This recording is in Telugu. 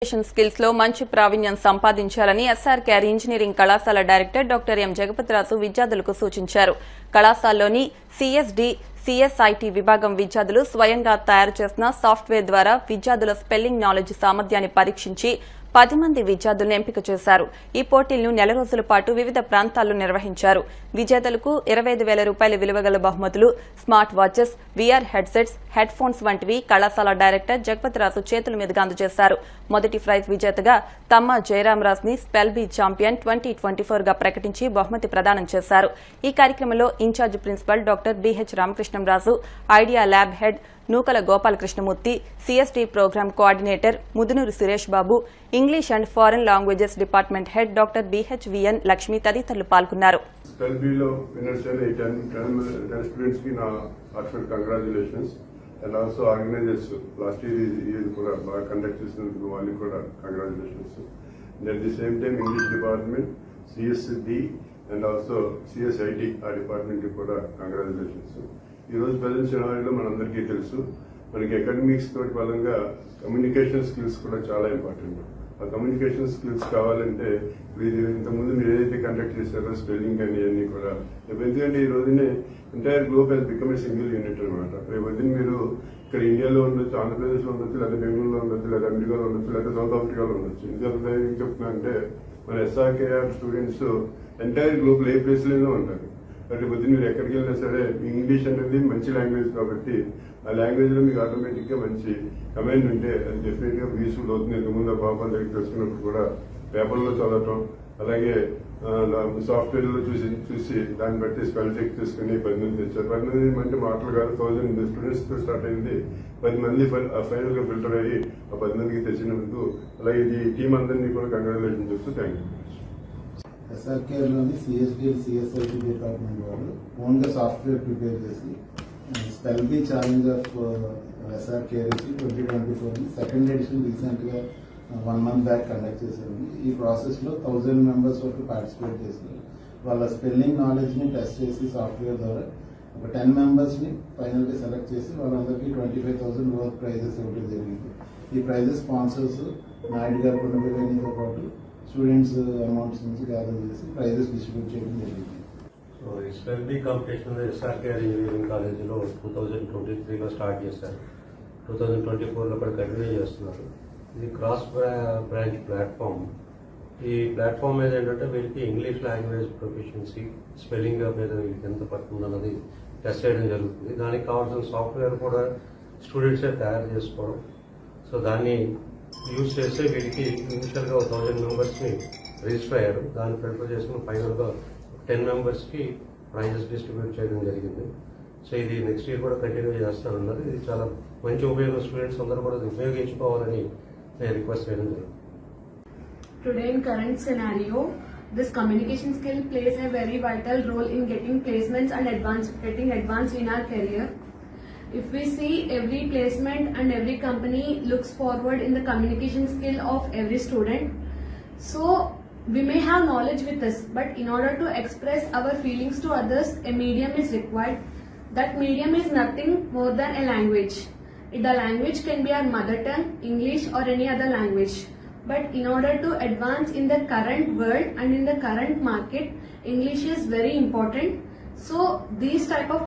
కమ్యూనికేషన్ స్కిల్స్ లో మంచి ప్రావీణ్యం సంపాదించాలని ఎస్ఆర్కేఆర్ ఇంజనీరింగ్ కళాశాల డైరెక్టర్ డాక్టర్ ఎం జగపతిరాజు విద్యార్థులకు సూచించారు. కళాశాలలోని సిఎస్డి, సిఎస్ఐటి విభాగం విద్యార్థులు స్వయంగా తయారు చేసిన సాఫ్ట్వేర్ ద్వారా విద్యార్థుల స్పెల్లింగ్ నాలెడ్జ్ సామర్థ్యాన్ని పరీక్షించి 10 మంది విద్యార్థులను ఎంపిక చేశారు. ఈ పోటీలను నెల రోజుల పాటు వివిధ ప్రాంతాల్లో నిర్వహించారు. విజేతలకు 25,000 రూపాయల విలువగల బహుమతులు, smart watches, VR headsets, headphones వంటివి కళాశాల డైరెక్టర్ జగపతిరాజు చేతుల మీదుగా అందజేశారు. మొదటి ప్రైజ్ విజేతగా తమ్మ జయరామరాజ్ ని స్పెల్ బీ ఛాంపియన్ 2024 గా ప్రకటించి బహుమతి ప్రదానం చేశారు. ఈ కార్యక్రమంలో incharge principal doctor B H Ramakrishnamraju, idea lab head Nukala Gopalakrishnamurthy, CST programme coordinator Mudunuru Suresh Babu, English and foreign languages department head doctor BHVN Lakshmi తదితరులు పాల్గొన్నారు. And also organizers last year కూడా బాగా కండక్ట్ చేసినందుకు వాళ్ళకి కూడా congratulations. And at the same time English department, CSD and also CSIT ఆ డిపార్ట్మెంట్ కి కూడా కంగ్రాచులేషన్స్. ఈ రోజు ప్రజెంట్ సినారియోలో మనందరికీ తెలుసు, మనకి అకాడమిక్స్ తోటి బలంగా కమ్యూనికేషన్ స్కిల్స్ కూడా చాలా ఇంపార్టెంట్. ఆ కమ్యూనికేషన్ స్కిల్స్ కావాలంటే ఇంతకుముందు మీరు ఏదైతే కండక్ట్ చేశారో స్పెల్లింగ్ అని అన్ని కూడా ఎందుకంటే ఈ రోజునే entire globe has become a single unit అనమాట. రేపు మీరు ఇక్కడ ఇండియాలో ఉండొచ్చు, ఆంధ్రప్రదేశ్ లో ఉండొచ్చు, లేదా బెంగళూరులో ఉండొచ్చు, లేదా అమెరికాలో ఉండొచ్చు, లేదా సౌత్ ఆఫ్రికాలో ఉండొచ్చు. ఎందుకంటే ఏం చెప్తున్నా అంటే మన ఎస్ఆర్కేఆర్ స్టూడెంట్స్ ఎంటైర్ గ్లోబ్ ఏ ప్లేస్ లోనే ఉంటారు. అంటే పొద్దున్న మీరు ఎక్కడికి వెళ్ళినా సరే మీ ఇంగ్లీష్ అనేది మంచి లాంగ్వేజ్ కాబట్టి ఆ లాంగ్వేజ్ లో మీకు ఆటోమేటిక్ గా మంచి కమాండ్ ఉంటే అది డెఫినెట్ గా యూస్ఫుల్ అవుతుంది. ఇంతకుముందు ఆ బాబా దగ్గర తెలుసుకున్నప్పుడు కూడా పేపర్లో చదవటం, అలాగే సాఫ్ట్వేర్ లో చూసి దాన్ని బట్టి స్పెల్ చెక్ చేసుకుని 10 మంది తెచ్చారు. 10 మంది అంటే మాటలు కాదు, 1000 స్టూడెంట్స్ తో స్టార్ట్ అయింది. 10 మంది ఫైనల్ గా ఫిల్టర్ అయ్యి ఆ 10 మందికి తెచ్చినందుకు అలాగే ఇది టీం అందరినీ కూడా కంగ్రాచులేషన్ చేస్తూ థ్యాంక్ యూ. ఎస్ఆర్కేలోని సిఎస్డి, సిఎస్ఐటి డిపార్ట్మెంట్ వాళ్ళు ఓన్గా సాఫ్ట్వేర్ ప్రిపేర్ చేసి spell bee challenge of SRKLC 2024 second edition రీసెంట్గా 1 month బ్యాక్ కండక్ట్ చేశారు. ఈ ప్రాసెస్లో 1000 మెంబర్స్ వరకు పార్టిసిపేట్ చేశారు. వాళ్ళ స్పెల్లింగ్ నాలెడ్జ్ని టెస్ట్ చేసి సాఫ్ట్వేర్ ద్వారా ఒక 10 మెంబర్స్ని ఫైనల్గా సెలెక్ట్ చేసి వాళ్ళందరికీ 25,000 వర్త్ ప్రైజెస్ ఇవ్వడం జరిగింది. ఈ ప్రైజెస్ స్పాన్సర్స్ నాయుడు గారు పునర్వివేనితో పాటు స్టూడెంట్స్ అమౌంట్స్ నుంచి గ్యాదర్ చేసి ప్రైజెస్ డిస్ట్రిబ్యూట్ చేయడం జరిగింది. సో ఈ spell be competition SRKR engineering కాలేజీలో 2023లో స్టార్ట్ చేశారు. 2024లో కూడా కంటిన్యూ చేస్తున్నారు. ఇది క్రాస్ బ్రాంచ్ ప్లాట్ఫామ్. ఈ ప్లాట్ఫామ్ మీద ఏంటంటే వీళ్ళకి ఇంగ్లీష్ లాంగ్వేజ్ ప్రొఫిషియన్సీ, స్పెల్లింగ్ మీద వీళ్ళకి ఎంత పడుతుంది అన్నది టెస్ట్ చేయడం జరుగుతుంది. దానికి కావాల్సిన సాఫ్ట్వేర్ కూడా స్టూడెంట్సే తయారు చేసుకోవడం. సో దాన్ని యూజ్ చేస్తే వీటికి ఇనిషియల్గా 1000 మెంబర్స్ని రిజిస్టర్ అయ్యారు. దాన్ని ప్రిఫర్ చేసుకుని ఫైనల్గా 10 మెంబర్స్కి ప్రైజెస్ డిస్ట్రిబ్యూట్ చేయడం జరిగింది. సో ఇది నెక్స్ట్ ఇయర్ కూడా కంటిన్యూ చేస్తానన్నారు. ఇది చాలా మంచి ఉపయోగం, స్టూడెంట్స్ అందరూ కూడా ఉపయోగించుకోవాలని నేను రిక్వెస్ట్ చేయడం జరిగింది. Today in current scenario, this communication skill plays a very vital role in getting placements and getting advanced in our career. If we see, every placement and every company looks forward in the communication skill of every student. So we may have knowledge with us, but in order to express our feelings to others, a medium is required. That medium is nothing more than a language. The language can be our mother tongue, English or any other language. But in order to advance in the current world and in the current market, English is very important. So these type of